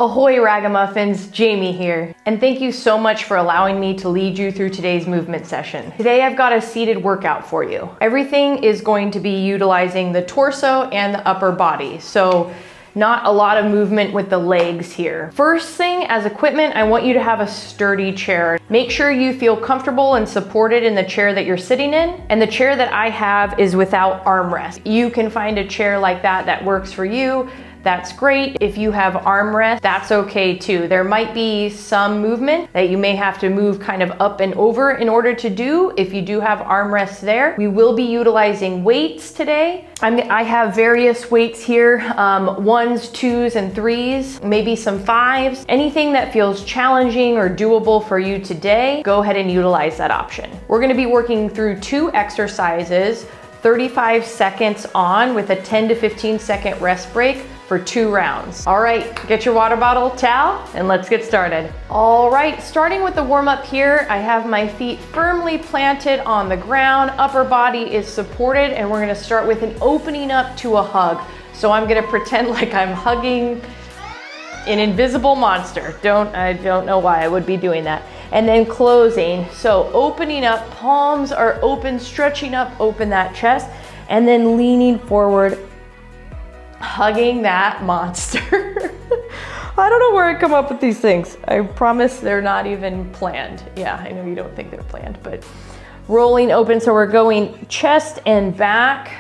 Ahoy ragamuffins, Jamie here, and thank you so much for allowing me to lead you through today's movement session. Today I've got a seated workout for you. Everything is going to be utilizing the torso and the upper body, so not a lot of movement with the legs here. First thing, as equipment, I want you to have a sturdy chair. Make sure you feel comfortable and supported in the chair that you're sitting in, and the chair that I have is without armrest. You can find a chair like that works for you. That's great. If you have armrest, that's okay too. There might be some movement that you may have to move kind of up and over in order to do if you do have armrests there. We will be utilizing weights today. I have various weights here, 1s, 2s, and 3s, maybe some 5s. Anything that feels challenging or doable for you today, go ahead and utilize that option. We're gonna be working through 2 exercises, 35 seconds on with a 10 to 15 second rest break for 2 rounds. All right, get your water bottle, towel, and let's get started. All right, starting with the warm up here, I have my feet firmly planted on the ground, upper body is supported, and we're gonna start with an opening up to a hug. So I'm gonna pretend like I'm hugging an invisible monster. I don't know why I would be doing that. And then closing, so opening up, palms are open, stretching up, open that chest, and then leaning forward, hugging that monster. I don't know where I come up with these things. I promise they're not even planned. Yeah, I know you don't think they're planned, but rolling open. So we're going chest and back,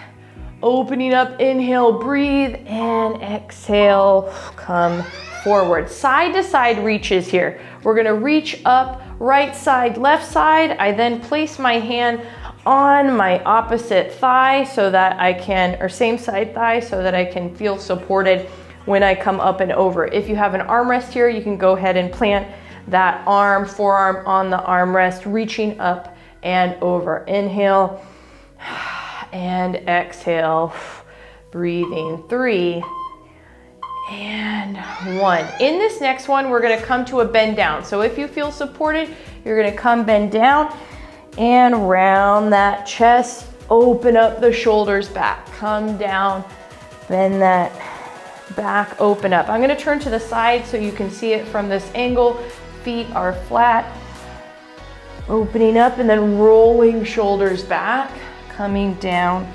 opening up, inhale, breathe, and exhale, come forward. Side to side reaches here. We're gonna reach up, right side, left side. I then place my hand on my opposite thigh so that I can, or same side thigh, so that I can feel supported when I come up and over. If you have an armrest here, you can go ahead and plant that forearm on the armrest, reaching up and over. Inhale and exhale, breathing 3 and 1. In this next one, we're gonna come to a bend down. So if you feel supported, you're gonna come bend down and round that chest, open up the shoulders back, come down, bend that back, open up. I'm gonna turn to the side so you can see it from this angle. Feet are flat, opening up and then rolling shoulders back, coming down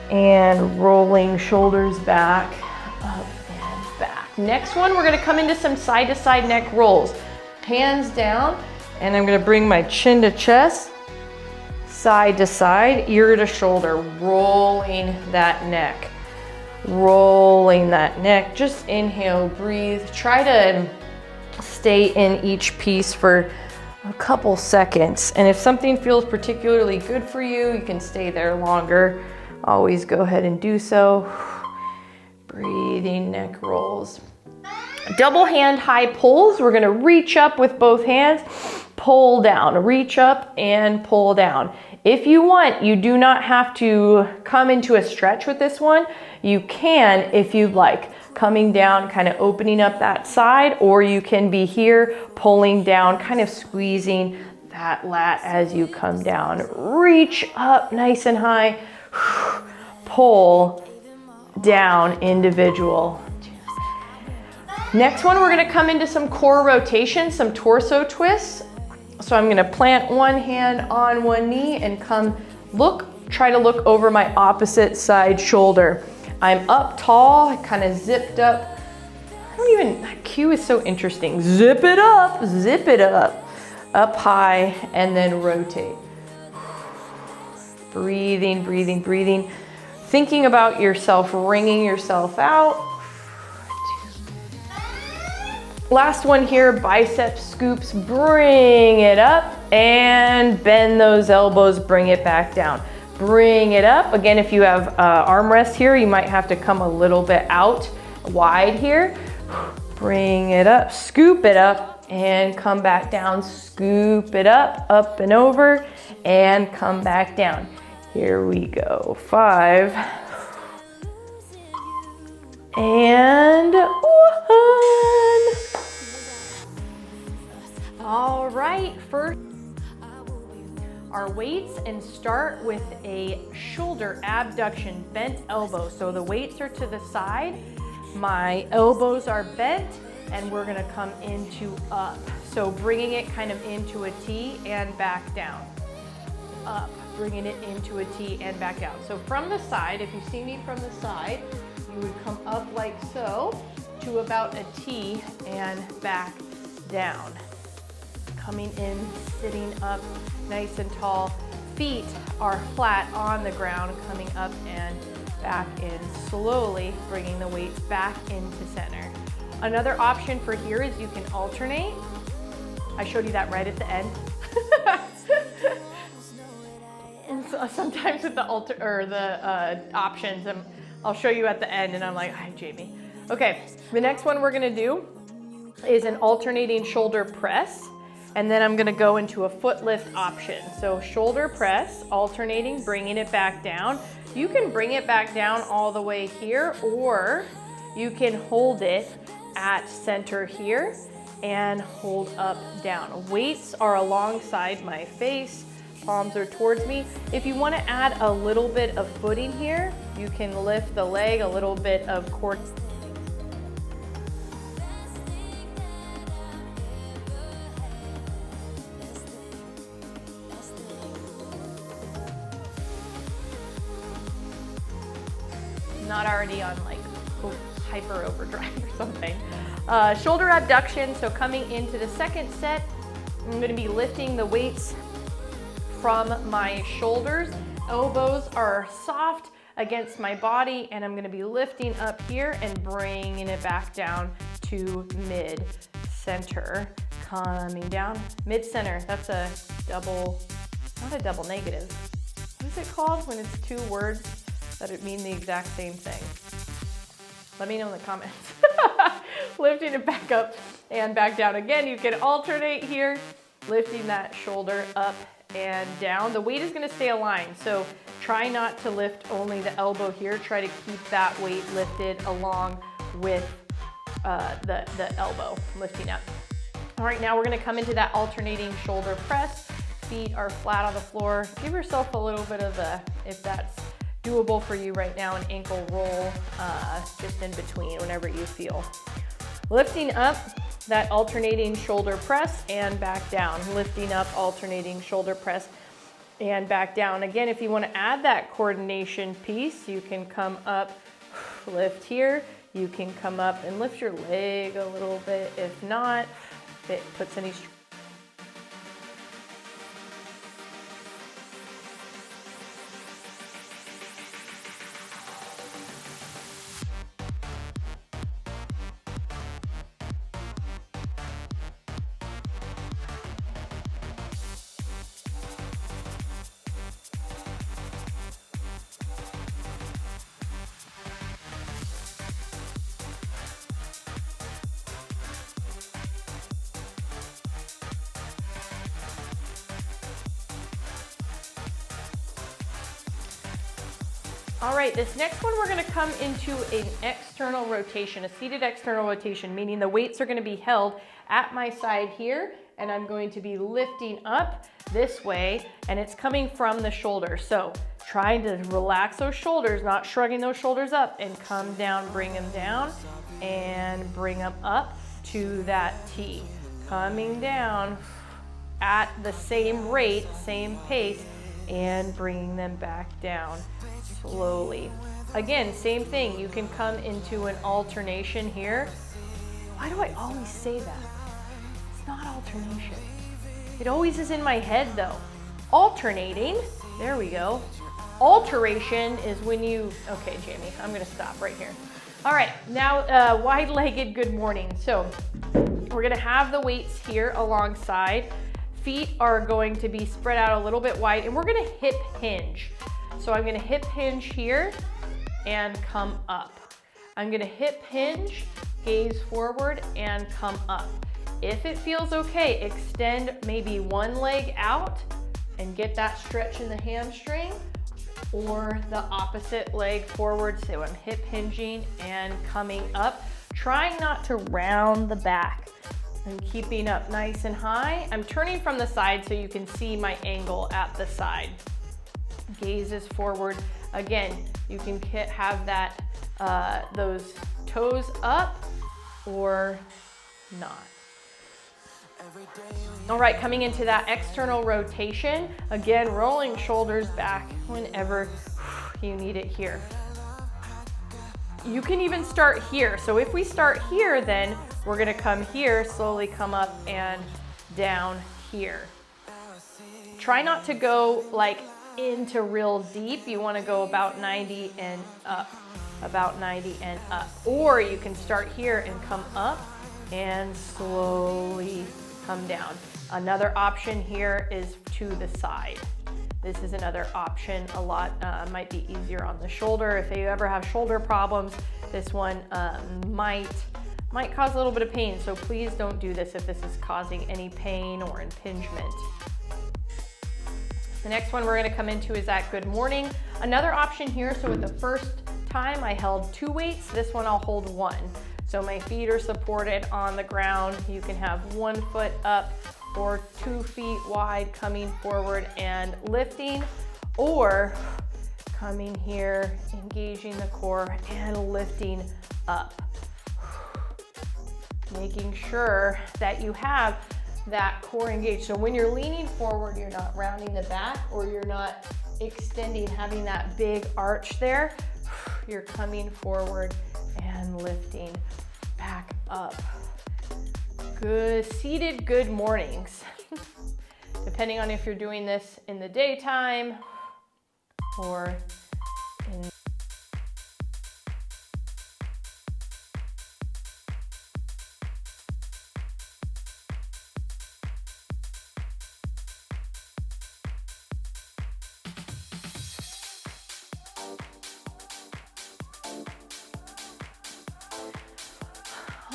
and rolling shoulders back, up and back. Next one, we're gonna come into some side to side neck rolls. Hands down, and I'm gonna bring my chin to chest, side to side, ear to shoulder, rolling that neck, rolling that neck. Just inhale, breathe. Try to stay in each piece for a couple seconds. And if something feels particularly good for you, you can stay there longer. Always go ahead and do so. Breathing neck rolls. Double hand high pulls. We're gonna reach up with both hands, pull down, reach up and pull down. If you want, you do not have to come into a stretch with this one. You can, if you'd like, coming down, kind of opening up that side, or you can be here, pulling down, kind of squeezing that lat as you come down. Reach up nice and high, pull down, individual. Next one, we're gonna come into some core rotation, some torso twists. So I'm gonna plant one hand on one knee and try to look over my opposite side shoulder. I'm up tall, kind of zipped up. That cue is so interesting. Zip it up, up high, and then rotate. Breathing, breathing, breathing. Thinking about yourself, wringing yourself out. Last one here, bicep scoops, bring it up and bend those elbows, bring it back down. Bring it up. Again, if you have armrest here, you might have to come a little bit out wide here. Bring it up, scoop it up and come back down. Scoop it up and over and come back down. Here we go, 5 and 1. All right, first our weights, and start with a shoulder abduction, bent elbow. So the weights are to the side, my elbows are bent, and we're gonna come into up. So bringing it kind of into a T and back down. Up, bringing it into a T and back down. So from the side, if you see me from the side, you would come up like so to about a T and back down. Coming in, sitting up nice and tall. Feet are flat on the ground, coming up and back in slowly, bringing the weights back into center. Another option for here is you can alternate. I showed you that right at the end. And so sometimes with the options, I'll show you at the end, and I'm like, hi, Jamie. Okay, the next one we're gonna do is an alternating shoulder press, and then I'm gonna go into a foot lift option. So shoulder press, alternating, bringing it back down. You can bring it back down all the way here, or you can hold it at center here and hold up, down. Weights are alongside my face, palms are towards me. If you want to add a little bit of footing here, you can lift the leg, a little bit of core. Not already on like hyper overdrive or something. Shoulder abduction, so coming into the second set, I'm gonna be lifting the weights from my shoulders. Elbows are soft against my body, and I'm gonna be lifting up here and bringing it back down to mid-center. Coming down, mid-center. That's a double, not a double negative. What is it called when it's two words that it mean the exact same thing? Let me know in the comments. Lifting it back up and back down. Again, you can alternate here, lifting that shoulder up and down. The weight is gonna stay aligned, so try not to lift only the elbow here. Try to keep that weight lifted along with the elbow lifting up. All right, now we're gonna come into that alternating shoulder press. Feet are flat on the floor. Give yourself a little bit of if that's doable for you right now, an ankle roll just in between whenever you feel. Lifting up, that alternating shoulder press and back down. Lifting up, alternating shoulder press and back down. Again, if you want to add that coordination piece, you can come up, lift here. You can come up and lift your leg a little bit. If not, if it puts any stress. All right, this next one we're gonna come into an external rotation, a seated external rotation, meaning the weights are gonna be held at my side here, and I'm going to be lifting up this way, and it's coming from the shoulder. So trying to relax those shoulders, not shrugging those shoulders up, and come down, bring them down, and bring them up to that T. Coming down at the same rate, same pace, and bringing them back down slowly. Again, same thing. You can come into an alternation here. Why do I always say that? It's not alternation. It always is in my head though. Alternating, there we go. Alteration is when you, okay, Jamie, I'm gonna stop right here. All right, now wide-legged good morning. So we're gonna have the weights here alongside. Feet are going to be spread out a little bit wide, and we're gonna hip hinge. So I'm gonna hip hinge here and come up. I'm gonna hip hinge, gaze forward, and come up. If it feels okay, extend maybe one leg out and get that stretch in the hamstring, or the opposite leg forward. So I'm hip hinging and coming up, trying not to round the back. I'm keeping up nice and high. I'm turning from the side so you can see my angle at the side. Gaze is forward. Again, you can have that those toes up or not. All right, coming into that external rotation, again, rolling shoulders back whenever you need it here. You can even start here. So if we start here, then we're gonna come here, slowly come up and down here. Try not to go like into real deep. You wanna go about 90 and up, about 90 and up. Or you can start here and come up and slowly come down. Another option here is to the side. This is another option. A lot might be easier on the shoulder. If you ever have shoulder problems, this one might cause a little bit of pain. So please don't do this if this is causing any pain or impingement. The next one we're gonna come into is that good morning. Another option here, so with the first time I held 2 weights, this one I'll hold 1. So my feet are supported on the ground. You can have 1 foot up or 2 feet wide coming forward and lifting, or coming here, engaging the core and lifting up. Making sure that you have that core engaged. So when you're leaning forward, you're not rounding the back or you're not extending, having that big arch there. You're coming forward and lifting back up. Good seated good mornings. Depending on if you're doing this in the daytime or in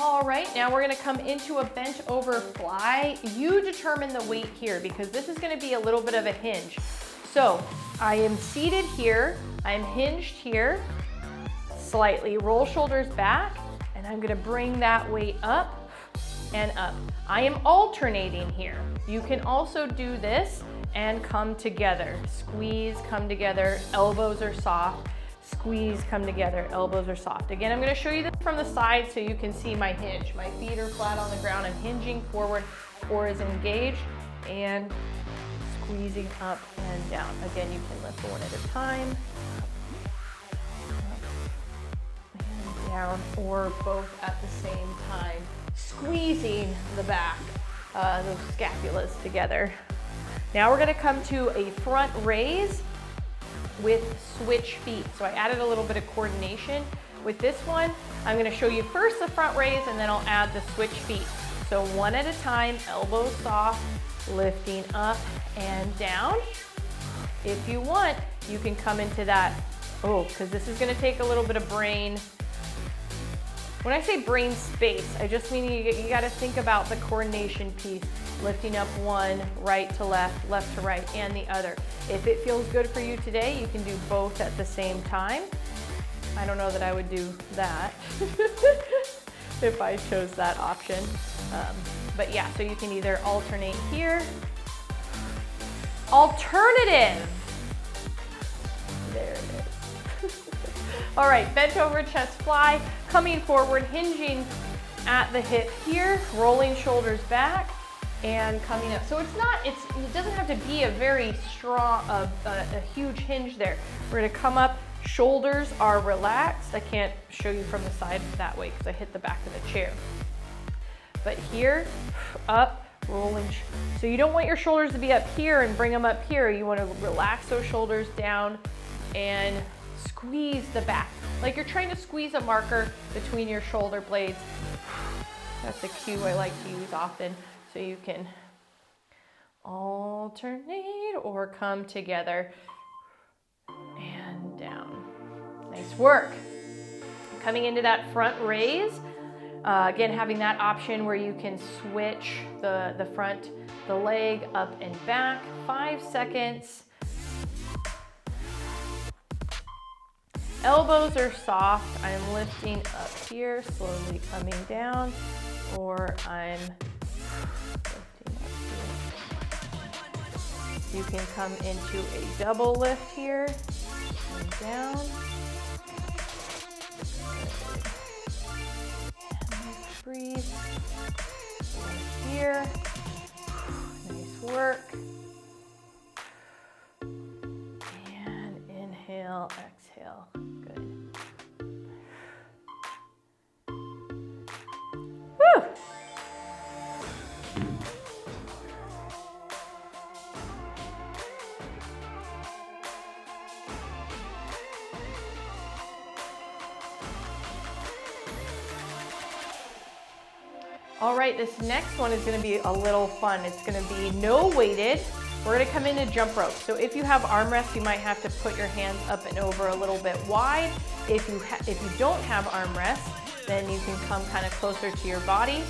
All right, now we're gonna come into a bent over fly. You determine the weight here because this is gonna be a little bit of a hinge. So I am seated here, I'm hinged here, slightly roll shoulders back, and I'm gonna bring that weight up and up. I am alternating here. You can also do this and come together. Squeeze, come together, elbows are soft. Squeeze, come together, elbows are soft. Again, I'm gonna show you this from the side so you can see my hinge. My feet are flat on the ground. I'm hinging forward, core is engaged, and squeezing up and down. Again, you can lift one at a time. Up and down, or both at the same time. Squeezing the back, those scapulas together. Now we're gonna come to a front raise with switch feet. So I added a little bit of coordination. With this one, I'm gonna show you first the front raise and then I'll add the switch feet. So one at a time, elbows soft, lifting up and down. If you want, you can come into that, because this is gonna take a little bit of brain. When I say brain space, I just mean you gotta think about the coordination piece. Lifting up one, right to left to right, and the other. If it feels good for you today, you can do both at the same time. I don't know that I would do that if I chose that option. But yeah, so you can either alternate here. Alternative. There it is. All right, bent over chest fly, coming forward, hinging at the hip here, rolling shoulders back, and coming up. So it doesn't have to be a very strong, a huge hinge there. We're gonna come up, shoulders are relaxed. I can't show you from the side that way because I hit the back of the chair. But here, up, rolling. So you don't want your shoulders to be up here and bring them up here. You wanna relax those shoulders down and squeeze the back. Like you're trying to squeeze a marker between your shoulder blades. That's a cue I like to use often. So you can alternate or come together and down. Nice work. Coming into that front raise. Again, having that option where you can switch the leg up and back. 5 seconds. Elbows are soft. I'm lifting up here, slowly coming down, or I'm You can come into a double lift here and down. And breathe. Here. Nice work. And inhale, exhale. Good. Woo! All right, this next one is gonna be a little fun. It's gonna be no weighted. We're gonna come into jump rope. So if you have armrests, you might have to put your hands up and over a little bit wide. If you don't have armrests, then you can come kind of closer to your body.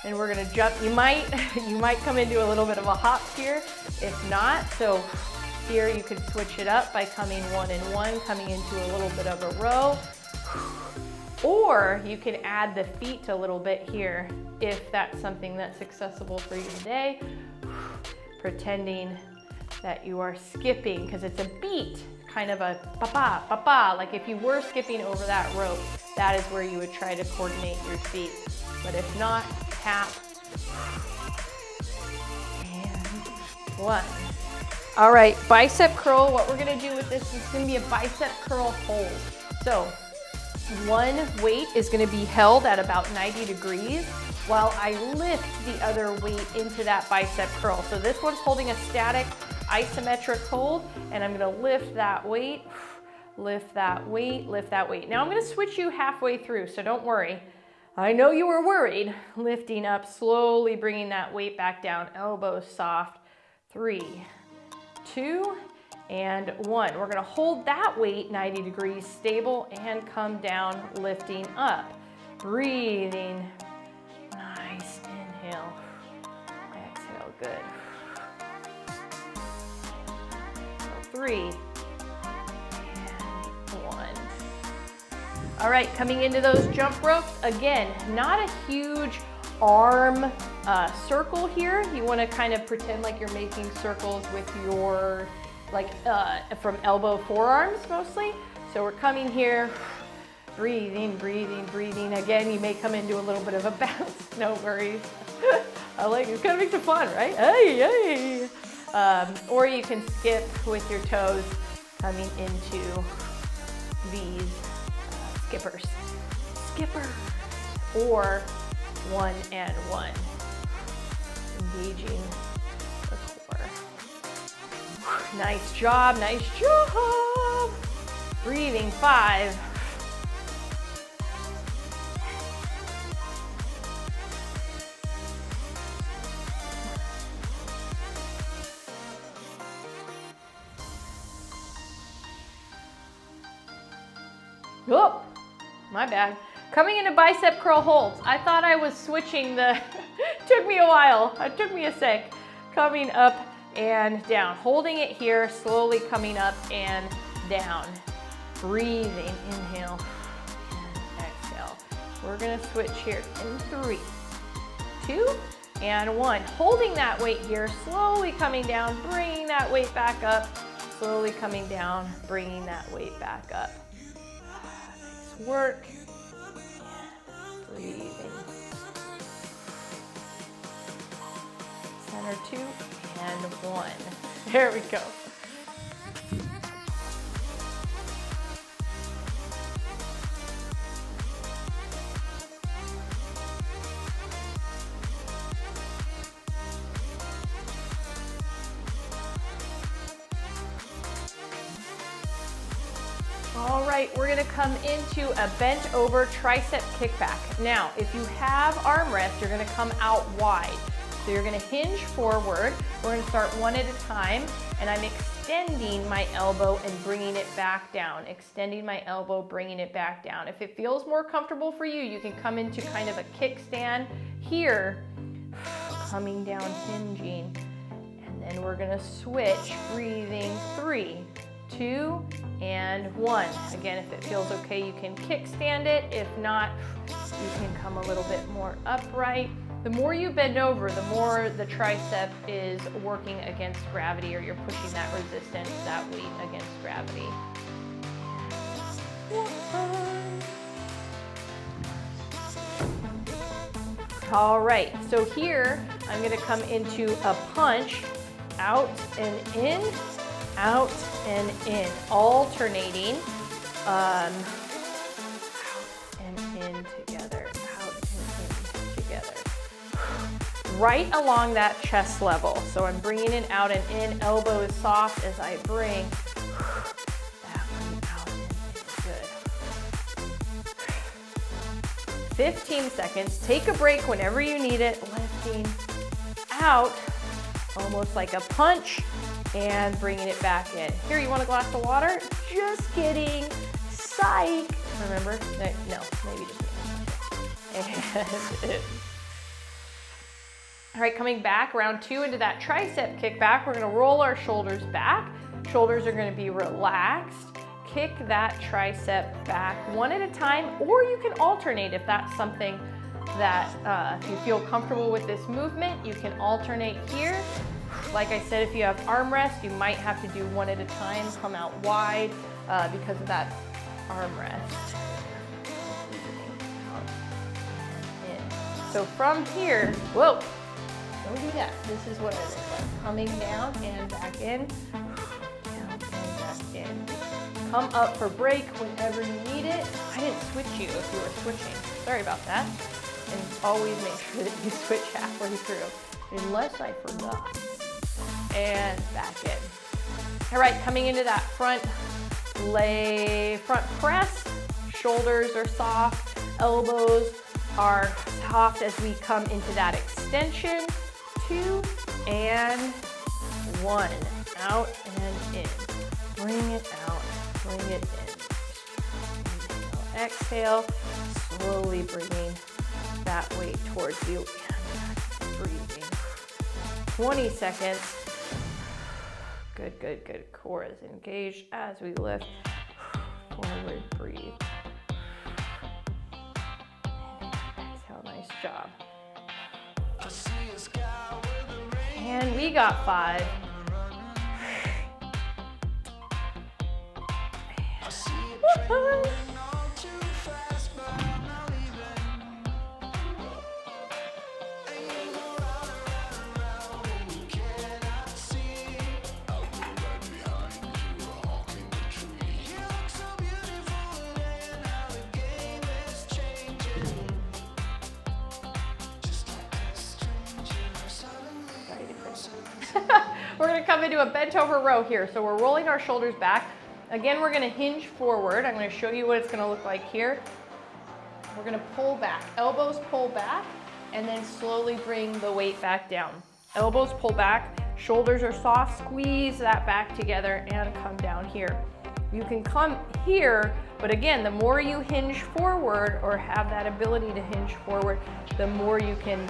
And we're gonna jump. You might come into a little bit of a hop here. If not, so here you can switch it up by coming one and one, coming into a little bit of a row. Or you can add the feet a little bit here if that's something that's accessible for you today. Pretending that you are skipping, because it's a beat, kind of a pa-pa, pa-pa. Like if you were skipping over that rope, that is where you would try to coordinate your feet. But if not, tap. And one. All right, bicep curl. What we're gonna do with this is gonna be a bicep curl hold. So one weight is going to be held at about 90 degrees while I lift the other weight into that bicep curl. So this one's holding a static isometric hold, and I'm going to lift that weight, lift that weight, lift that weight. Now I'm going to switch you halfway through, so don't worry. I know you were worried. Lifting up, slowly bringing that weight back down, elbows soft. 3, 2, and 1. We're gonna hold that weight 90 degrees stable and come down, lifting up. Breathing. Nice. Inhale. Exhale. Good. 3 and 1. All right, coming into those jump ropes. Again, not a huge arm circle here. You wanna kind of pretend like you're making circles with your from elbow forearms mostly. So we're coming here, breathing, breathing, breathing. Again, you may come into a little bit of a bounce, no worries. I like it, kind of makes it fun, right? Hey, hey. Or you can skip with your toes coming into these skippers. Skipper. Or 1 and 1. Engaging the core. Nice job, nice job. Breathing, 5. Oh, my bad. Coming into bicep curl holds. I thought I was switching the, took me a while. It took me a sec. Coming up and down. Holding it here, slowly coming up and down. Breathing, inhale and exhale. We're gonna switch here in 3, 2, and 1. Holding that weight here, slowly coming down, bringing that weight back up. Slowly coming down, bringing that weight back up. Nice work. Breathing. Center 2 and 1. There we go. All right, we're gonna come into a bent over tricep kickback. Now, if you have armrests, you're gonna come out wide. So you're gonna hinge forward. We're gonna start one at a time, and I'm extending my elbow and bringing it back down. Extending my elbow, bringing it back down. If it feels more comfortable for you, you can come into kind of a kickstand here, coming down, hinging. And then we're gonna switch, breathing, 3, 2, and 1. Again, if it feels okay, you can kickstand it. If not, you can come a little bit more upright. The more you bend over, the more the tricep is working against gravity, or you're pushing that resistance, that weight against gravity. 1. All right, so here I'm gonna come into a punch, out and in, out and in, alternating, out and in together, out and in together. Right along that chest level. So I'm bringing it out and in, elbows soft as I bring that one out and in. Good. 15 seconds. Take a break whenever you need it. Lifting out, almost like a punch, and bringing it back in. Here, you want a glass of water? Just kidding. Psych. Remember? No, maybe just me. And all right, coming back, round 2 into that tricep kickback. We're gonna roll our shoulders back. Shoulders are gonna be relaxed. Kick that tricep back one at a time, or you can alternate if that's something that if you feel comfortable with this movement, you can alternate here. Like I said, if you have armrest, you might have to do one at a time, come out wide because of that armrest. So from here, whoa, don't do that. This is what it looks like. Coming down and back in, down and back in. Come up for break whenever you need it. I didn't switch you if you were switching. Sorry about that. And always make sure that you switch halfway through, unless I forgot. And back in. All right, coming into that front press. Shoulders are soft, elbows are soft as we come into that extension. 2 and 1. Out and in. Bring it out, bring it in. Exhale, slowly bringing that weight towards you and breathing. 20 seconds. Good, good, good. Core is engaged as we lift. Forward, breathe. Exhale, nice job. And we got 5. Woo-hoo. We're gonna come into a bent over row here. So we're rolling our shoulders back. Again, we're gonna hinge forward. I'm gonna show you what it's gonna look like here. We're gonna pull back, elbows pull back, and then slowly bring the weight back down. Elbows pull back, shoulders are soft, squeeze that back together and come down here. You can come here, but again, the more you hinge forward or have that ability to hinge forward, the more you can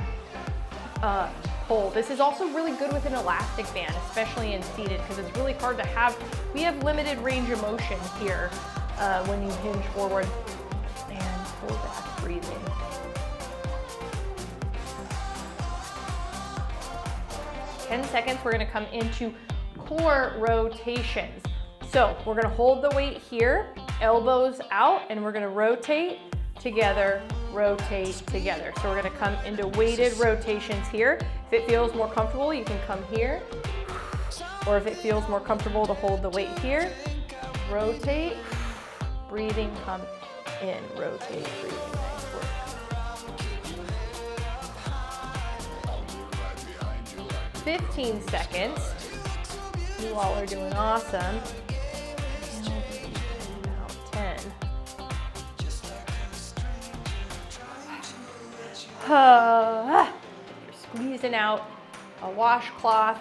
pull. This is also really good with an elastic band, especially in seated, because it's really hard to have, we have limited range of motion here when you hinge forward and pull back, breathing. In 10 seconds, we're gonna come into core rotations. So we're gonna hold the weight here, elbows out, and we're gonna rotate together, rotate together. So we're gonna come into weighted rotations here. If it feels more comfortable, you can come here. Or if it feels more comfortable to hold the weight here, rotate, breathing, come in, rotate, breathing, nice work. 15 seconds. You all are doing awesome. About 10. You're squeezing out a washcloth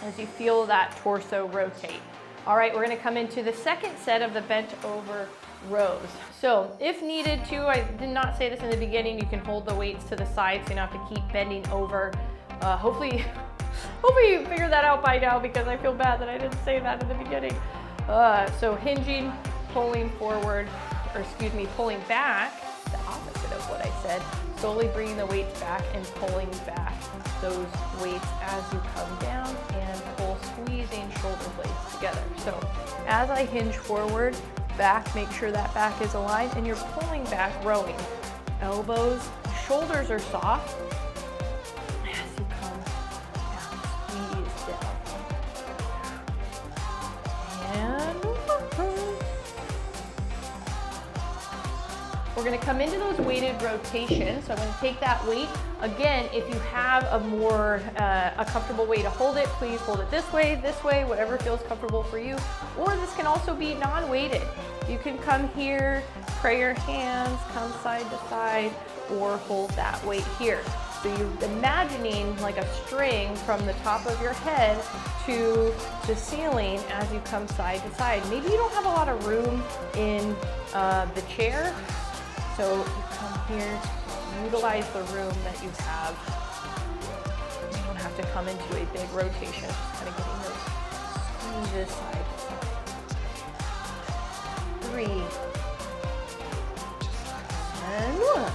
as you feel that torso rotate. All right, we're gonna come into the second set of the bent over rows. So if needed to, I did not say this in the beginning, you can hold the weights to the side so you don't have to keep bending over. Hopefully you figured that out by now, because I feel bad that I didn't say that in the beginning. So hinging, pulling forward, or excuse me, pulling back, the opposite of what I said, slowly bringing the weights back and pulling back those weights as you come down and pull, squeezing shoulder blades together. So as I hinge forward, back, make sure that back is aligned and you're pulling back, rowing. elbows, shoulders are soft. As you come down, squeeze down. And we're gonna come into those weighted rotations. So I'm gonna take that weight. Again, if you have a more, a comfortable way to hold it, please hold it this way, whatever feels comfortable for you. Or this can also be non-weighted. You can come here, pray your hands, come side to side, or hold that weight here. So you're imagining like a string from the top of your head to the ceiling as you come side to side. Maybe you don't have a lot of room in the chair, so you come here, utilize the room that you have. You don't have to come into a big rotation, just kind of getting those squeezes side to side. 3, and 1.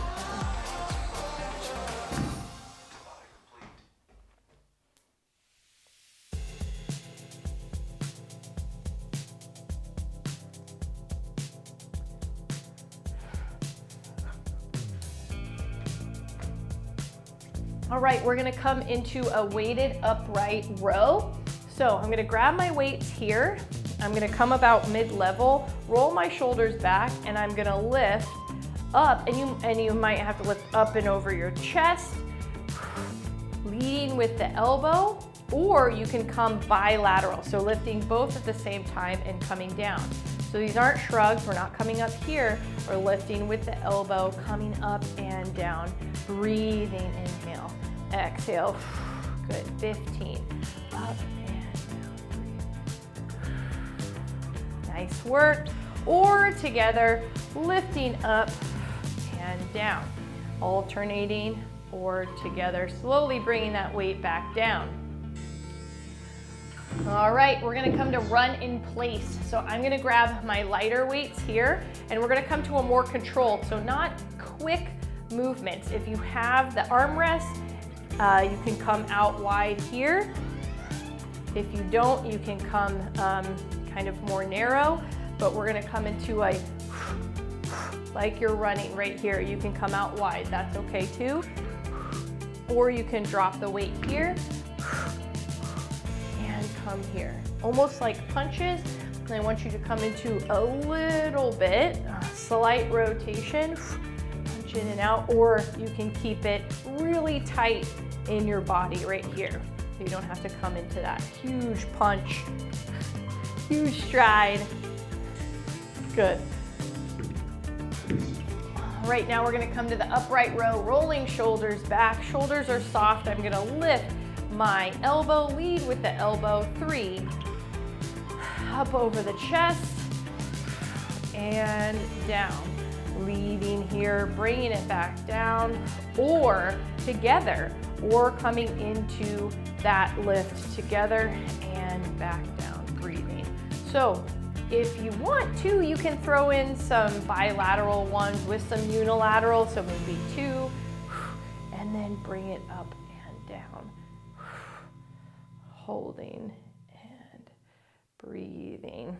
All right, we're gonna come into a weighted upright row. So I'm gonna grab my weights here. I'm gonna come about mid-level, roll my shoulders back, and I'm gonna lift up, and you might have to lift up and over your chest, leading with the elbow, or you can come bilateral, so lifting both at the same time and coming down. So these aren't shrugs, we're not coming up here, we're lifting with the elbow, coming up and down, breathing, inhale, exhale, good, 15, up and down, nice work. Or together, lifting up and down, alternating or together, slowly bringing that weight back down. All right, we're gonna come to run in place. So I'm gonna grab my lighter weights here, and we're gonna come to a more controlled, so not quick movements. If you have the armrest, you can come out wide here. If you don't, you can come kind of more narrow, but we're gonna come into a, like you're running right here. You can come out wide, that's okay too. Or you can drop the weight here, come here, almost like punches. And I want you to come into a little bit, slight rotation, punch in and out, or you can keep it really tight in your body right here. So you don't have to come into that huge punch, huge stride. Good. All right, now we're gonna come to the upright row, rolling shoulders back. Shoulders are soft. I'm gonna lift my elbow, lead with the elbow, 3, up over the chest, and down. Leading here, bringing it back down, or together, or coming into that lift together and back down, breathing. So if you want to, you can throw in some bilateral ones with some unilateral, so maybe 2, and then bring it up and down. Holding and breathing.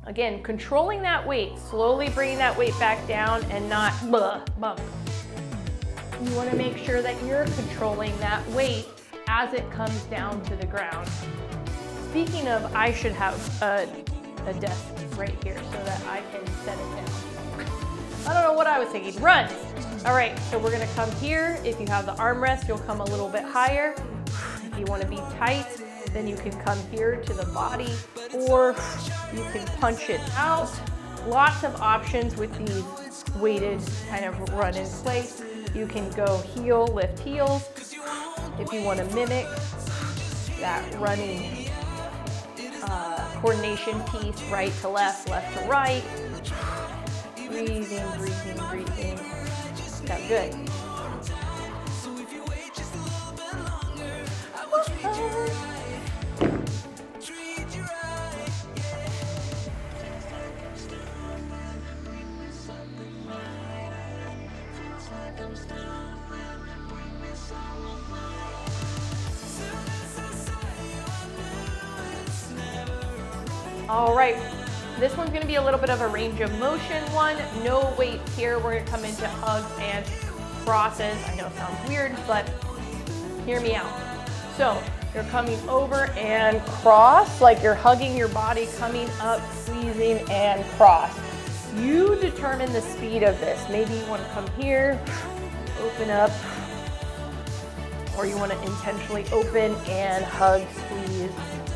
Again, controlling that weight, slowly bringing that weight back down and not bump. You want to make sure that you're controlling that weight as it comes down to the ground. Speaking of, I should have a desk right here so that I can set it down. I don't know what I was thinking. Run! All right, so we're gonna come here. If you have the armrest, you'll come a little bit higher. If you want to be tight, then you can come here to the body, or you can punch it out. Lots of options with these weighted kind of run in place. You can go heel, lift heels. If you want to mimic that running coordination piece, right to left to right. Breathing, breathing, breathing. Got good. All right, This one's gonna be a little bit of a range of motion one. No weights here. We're gonna come into hugs and crosses. I know it sounds weird, but hear me out. So you're coming over and cross, like you're hugging your body, coming up, squeezing, and cross. You determine the speed of this. Maybe you want to come here, open up, or you want to intentionally open and hug, squeeze.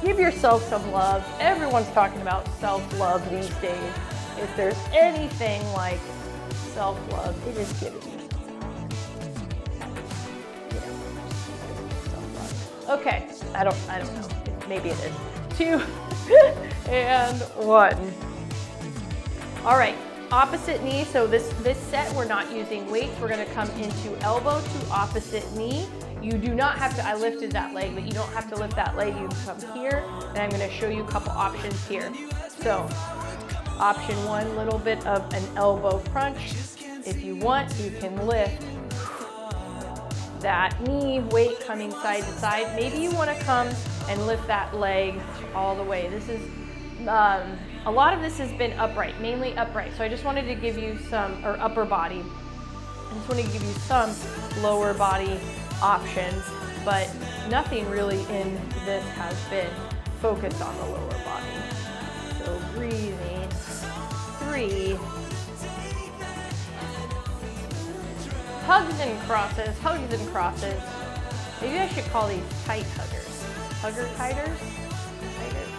Give yourself some love. Everyone's talking about self-love these days. If there's anything like self-love, it is giving you. Okay, I don't know. Maybe it is. 2 and 1. All right, opposite knee. So this set, we're not using weights. We're gonna come into elbow to opposite knee. You do not have to, I lifted that leg, but you don't have to lift that leg. You can come here, and I'm gonna show you a couple options here. So, option 1, little bit of an elbow crunch. If you want, you can lift that knee, weight coming side to side. Maybe you want to come and lift that leg all the way. This is, a lot of this has been upright, mainly upright. So I just wanted to give you some, or upper body. I just wanted to give you some lower body options, but nothing really in this has been focused on the lower body. So breathing, 3, hugs and crosses, hugs and crosses. Maybe I should call these tight huggers. Hugger-titers?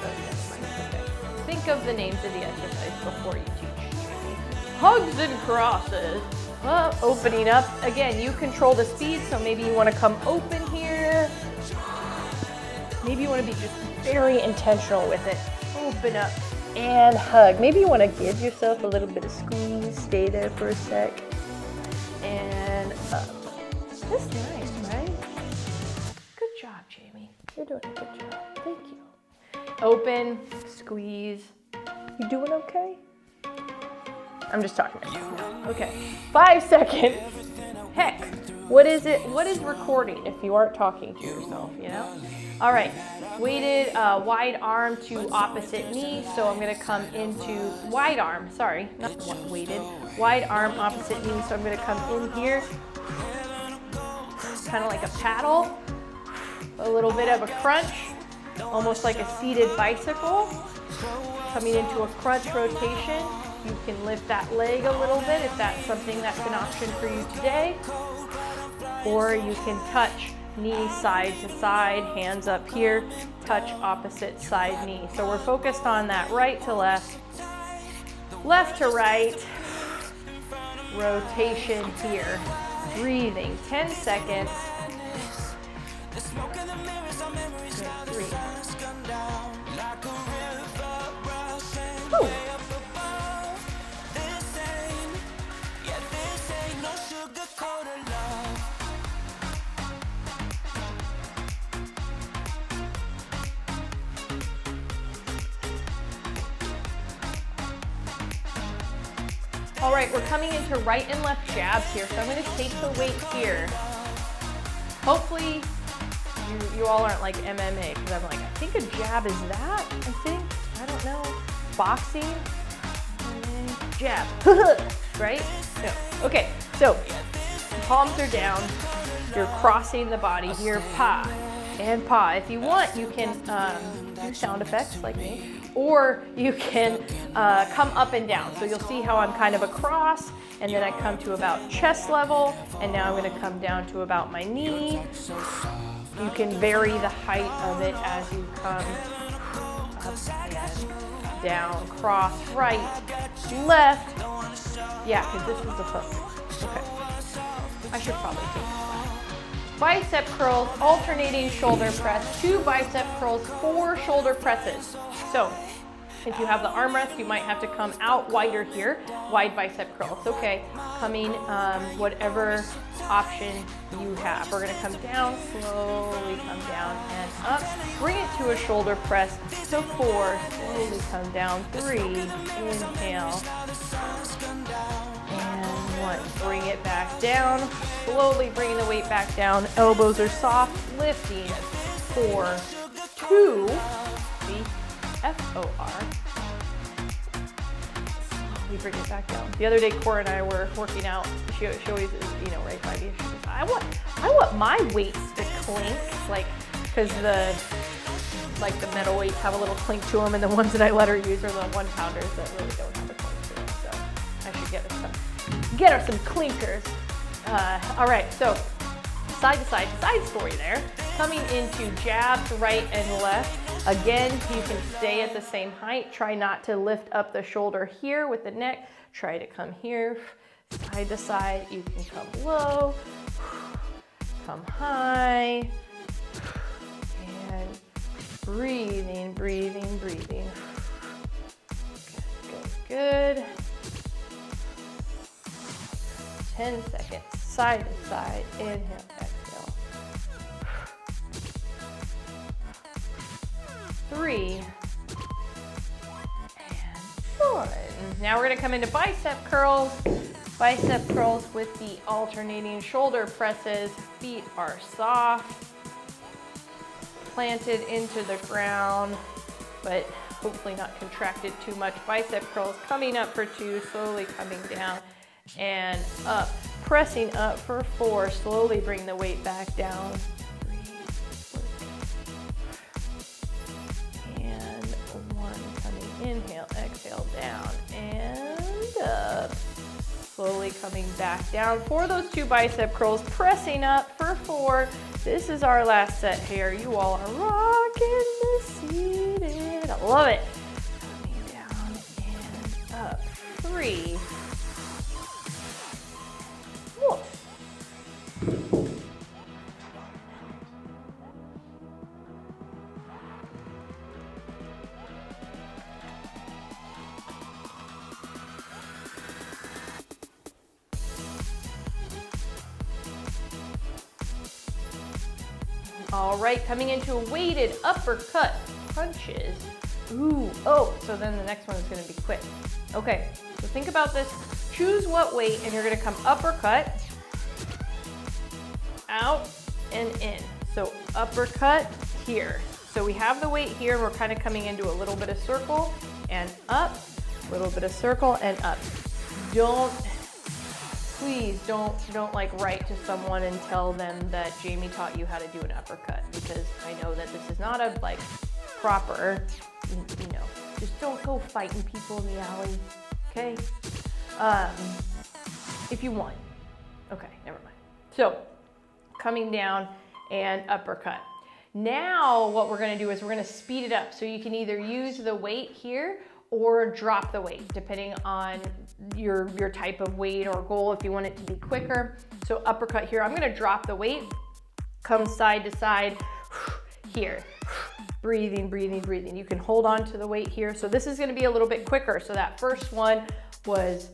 Okay. Think of the names of the exercise before you teach. Hugs and crosses. Well, opening up. Again, you control the speed, so maybe you want to come open here. Maybe you want to be just very intentional with it. Open up and hug. Maybe you want to give yourself a little bit of squeeze. Stay there for a sec. And up. That's nice, right? Good job, Jamie. You're doing a good job. Thank you. Open, squeeze. You doing okay? I'm just talking about you. Okay. 5 seconds. Heck, what is it? What is recording if you aren't talking to yourself, you know? All right. Weighted wide arm to opposite knee. So I'm going to come into wide arm. Sorry, not weighted. Wide arm opposite knee. So I'm going to come in here. Kind of like a paddle. A little bit of a crunch. Almost like a seated bicycle. Coming into a crunch rotation. You can lift that leg a little bit if that's something that's an option for you today. Or you can touch knee side to side, hands up here, touch opposite side knee. So we're focused on that right to left, left to right, rotation here. Breathing, 10 seconds. 3. Woo. All right, we're coming into right and left jabs here. So I'm going to take the weight here. Hopefully you all aren't like MMA, because I'm like, I think a jab is that, I don't know. Boxing, jab, right? No. Okay, so palms are down. You're crossing the body here, pa and pa. If you want, you can do sound effects like me, or you can come up and down. So you'll see how I'm kind of across, and then I come to about chest level, and now I'm going to come down to about my knee. You can vary the height of it as you come up and down, cross, right, left. Yeah, because this is the hook. Okay. I should probably take this. Bicep curls, alternating shoulder press, 2 bicep curls, 4 shoulder presses. So if you have the armrest, you might have to come out wider here, wide bicep curls. Okay, coming, whatever option you have. We're gonna come down, slowly come down and up. Bring it to a shoulder press. So 4, slowly come down, 3, inhale, and 1. Bring it back down, slowly bringing the weight back down. Elbows are soft, lifting, 4, 2, F-O-R, We bring it back down. The other day, Cora and I were working out. She always is, you know, right by me. She says, I want my weights to clink, like, because the metal weights have a little clink to them, and the ones that I let her use are the 1 pounders that really don't have a clink to them. So I should get her some clinkers. All right, so side to side story there. Coming into jabs, right and left. Again, you can stay at the same height. Try not to lift up the shoulder here with the neck. Try to come here, side to side. You can come low, come high, and breathing. Good. 10 seconds, side to side. Inhale, exhale. 3 and 1. Now we're gonna come into bicep curls. Bicep curls with the alternating shoulder presses. Feet are soft, planted into the ground, but hopefully not contracted too much. Bicep curls coming up for 2, slowly coming down and up. Pressing up for 4, slowly bring the weight back down. 3 and 1, coming, inhale, exhale, down and up. Slowly coming back down for those 2 bicep curls, pressing up for 4. This is our last set here. You all are rocking the seated. I love it. Coming down and up. 3. Whoa. All right, coming into a weighted uppercut punches. Ooh, oh, so then the next one is gonna be quick. Okay, so think about this. Choose what weight, and you're gonna come uppercut, out and in. So uppercut here. So we have the weight here, and we're kind of coming into a little bit of circle and up, a little bit of circle and up. Please don't like write to someone and tell them that Jamie taught you how to do an uppercut, because I know that this is not a like proper, you know, just don't go fighting people in the alley, okay? If you want. Okay, never mind. So coming down and uppercut. Now what we're gonna do is we're gonna speed it up. So you can either use the weight here or drop the weight, depending on your type of weight or goal, if you want it to be quicker. So uppercut here, I'm gonna drop the weight, come side to side, here. Breathing. You can hold on to the weight here. So this is gonna be a little bit quicker. So that first one was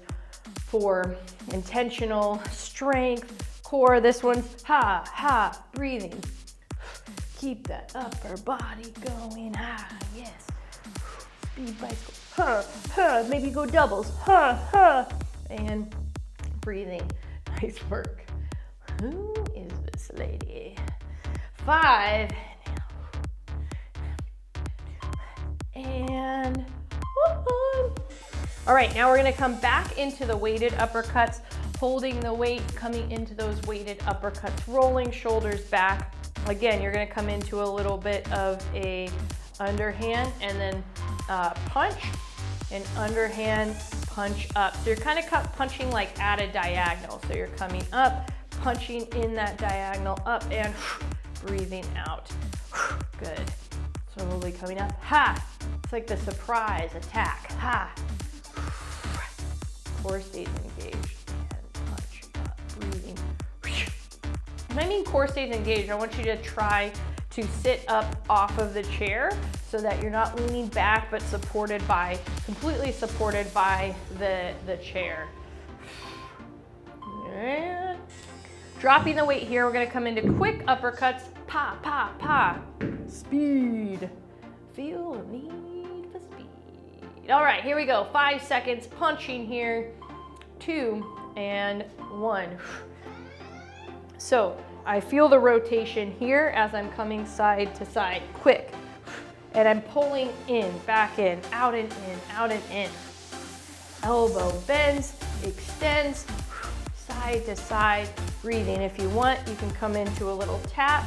for intentional strength, core. This one's breathing. Keep that upper body going, yes. Speed bicycle, maybe go doubles, and breathing. Nice work. Who is this lady? 5, and 1. All right, now we're gonna come back into the weighted uppercuts, holding the weight, coming into those weighted uppercuts, rolling shoulders back. Again, you're gonna come into a little bit of a underhand and then punch, and underhand, punch up. So you're kind of punching like at a diagonal. So you're coming up, punching in that diagonal, up and breathing out. Good. Slowly coming up, It's like the surprise attack, Core stays engaged and punch up, breathing. When I mean core stays engaged, I want you to try to sit up off of the chair so that you're not leaning back, but completely supported by the chair. And dropping the weight here, we're gonna come into quick uppercuts, speed. Feel the need for speed. All right, here we go, 5 seconds, punching here, 2 and 1. So I feel the rotation here as I'm coming side to side, quick. And I'm pulling in, back in, out and in, out and in. elbow bends, extends, side to side, breathing. If you want, you can come into a little tap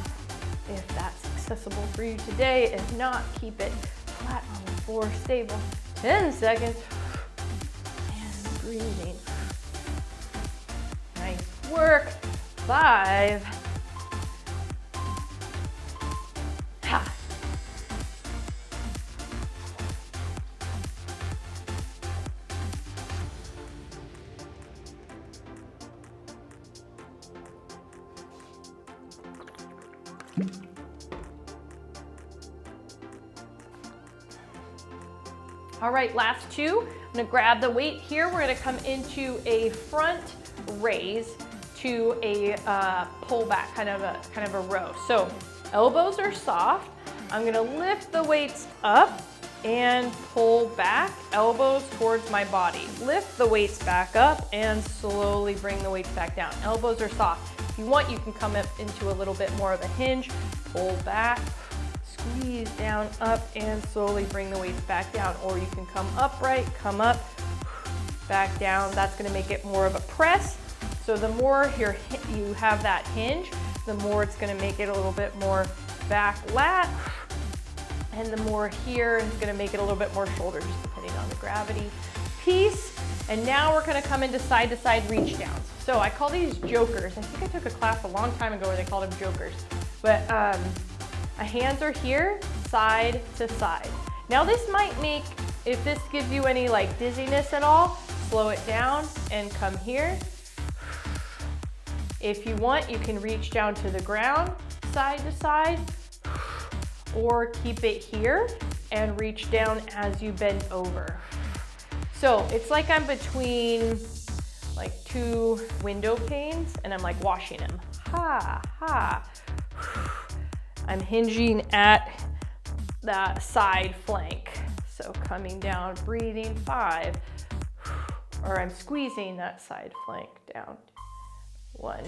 if that's accessible for you today. If not, keep it flat on the floor, stable. 10 seconds. And breathing. Nice work. 5. Ha. All right, last 2. I'm gonna grab the weight here. We're gonna come into a front raise to a pull back, kind of a row. So elbows are soft. I'm gonna lift the weights up and pull back, elbows towards my body. Lift the weights back up and slowly bring the weights back down. Elbows are soft. If you want, you can come up into a little bit more of a hinge, pull back, squeeze down, up, and slowly bring the weights back down. Or you can come upright, come up, back down. That's gonna make it more of a press. So the more you have that hinge, the more it's gonna make it a little bit more back lat. And the more here, it's gonna make it a little bit more shoulder, just depending on the gravity piece. And now we're gonna come into side to side reach downs. So I call these jokers. I think I took a class a long time ago where they called them jokers. But my hands are here, side to side. Now this might make, if this gives you any like dizziness at all, slow it down and come here. If you want, you can reach down to the ground, side to side, or keep it here and reach down as you bend over. So it's like I'm between like 2 window panes and I'm like washing them. Ha, ha. I'm hinging at that side flank. So coming down, breathing, 5, or I'm squeezing that side flank down, 1.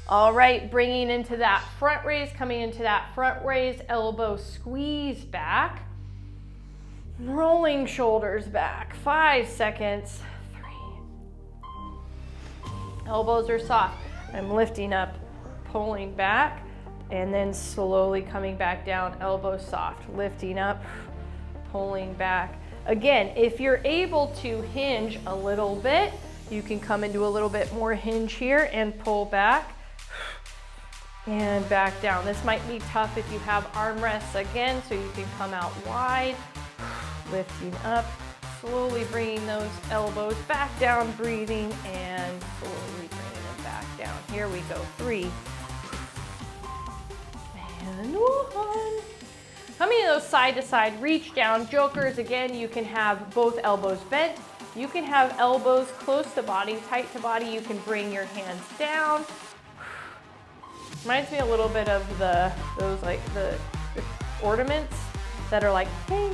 All right, bringing into that front raise, coming into that front raise, elbow squeeze back, rolling shoulders back, 5 seconds, 3. Elbows are soft. I'm lifting up, pulling back, and then slowly coming back down, elbows soft, lifting up, pulling back. Again, if you're able to hinge a little bit, you can come into a little bit more hinge here and pull back and back down. This might be tough if you have armrests again, so you can come out wide, lifting up, slowly bringing those elbows back down, breathing, and slowly bringing them back down. Here we go, 3, and 1. Coming to those side to side reach down jokers. Again, you can have both elbows bent. You can have elbows close to body, tight to body. You can bring your hands down. Reminds me a little bit of those like the ornaments that are like, hey.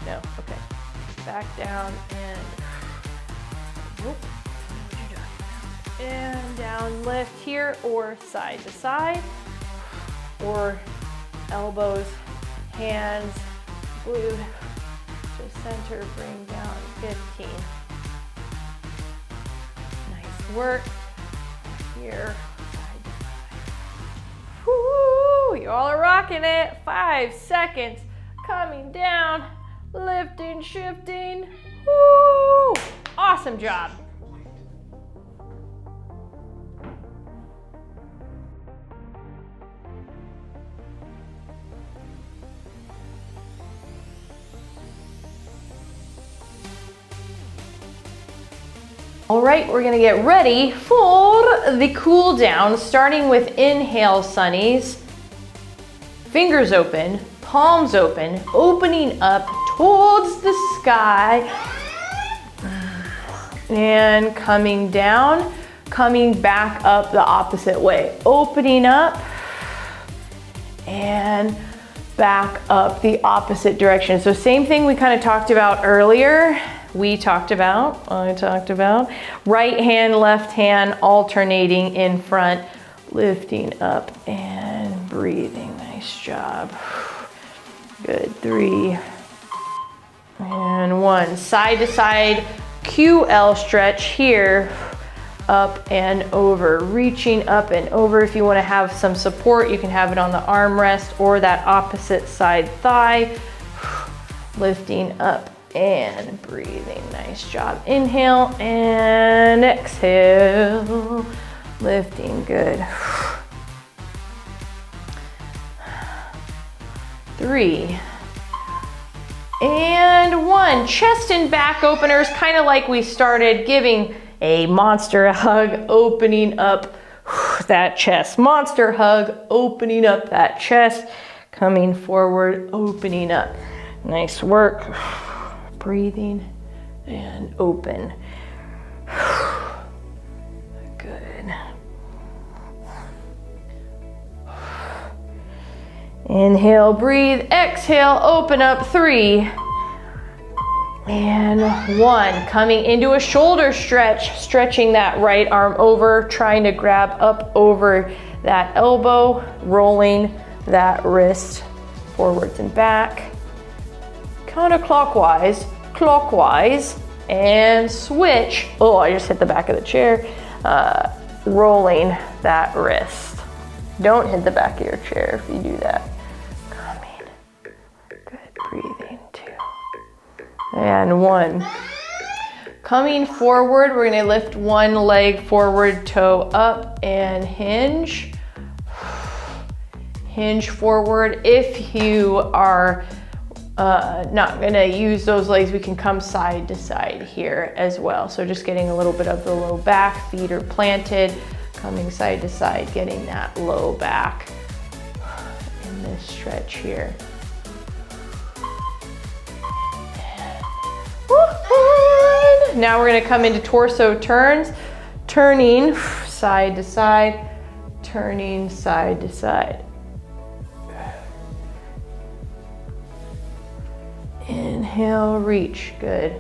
No, okay. Back down and whoop. And down, lift here, or side to side, or elbows, hands, glued to center, bring down, 15. Nice work. Here, side to side. Woo, you all are rocking it. 5 seconds, coming down, lifting, shifting. Woo, awesome job. All right, we're gonna get ready for the cool down, starting with inhale, sunnies. Fingers open, palms open, opening up towards the sky. And coming down, coming back up the opposite way. Opening up and back up the opposite direction. So same thing we kind of talked about earlier. I talked about, right hand, left hand, alternating in front, lifting up and breathing. Nice job. Good, 3, and and 1. Side to side QL stretch here. Up and over, reaching up and over. If you want to have some support, you can have it on the armrest or that opposite side thigh. Lifting up and breathing. Nice job. Inhale and exhale. Lifting, good. 3 and 1. Chest and back openers, kind of like we started, giving a monster hug, opening up that chest. Monster hug, opening up that chest, coming forward, opening up. Nice work. Breathing and open. Good. Inhale, breathe. Exhale, open up. 3 and 1. Coming into a shoulder stretch, stretching that right arm over, trying to grab up over that elbow, rolling that wrist forwards and back. Counterclockwise, clockwise, and switch. Oh, I just hit the back of the chair. Rolling that wrist. Don't hit the back of your chair if you do that. Coming. Good, breathing. 2 and 1. Coming forward, we're gonna lift one leg forward, toe up, and hinge. Hinge forward. If you are not gonna use those legs, we can come side to side here as well. So just getting a little bit of the low back, feet are planted, coming side to side, getting that low back in this stretch here. Now we're gonna come into torso turns, turning side to side, turning side to side. Inhale, reach, good.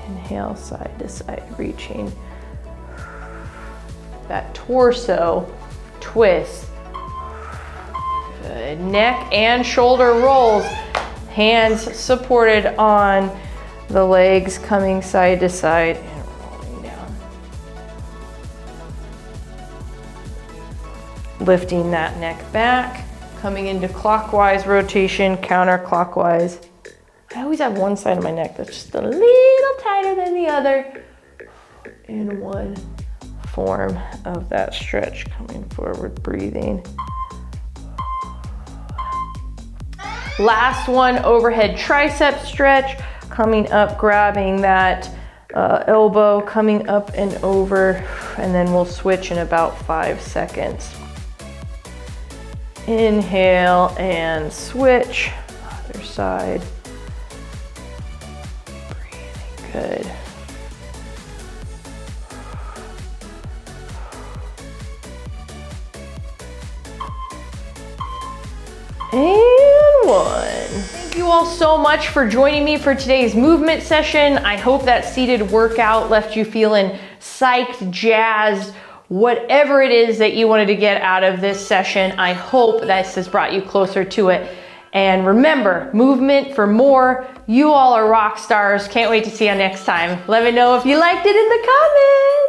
Inhale, side to side, reaching. That torso twist. Good, neck and shoulder rolls. Hands supported on the legs, coming side to side and rolling down. Lifting that neck back, coming into clockwise rotation, counterclockwise. I always have one side of my neck that's just a little tighter than the other. In one form of that stretch, coming forward, breathing. Last one, overhead tricep stretch, coming up, grabbing that elbow, coming up and over, and then we'll switch in about 5 seconds. Inhale and switch, other side. Breathing, good. And 1. Thank you all so much for joining me for today's movement session. I hope that seated workout left you feeling psyched, jazzed, whatever it is that you wanted to get out of this session. I hope this has brought you closer to it. And remember, movement for more. You all are rock stars. Can't wait to see you next time. Let me know if you liked it in the comments.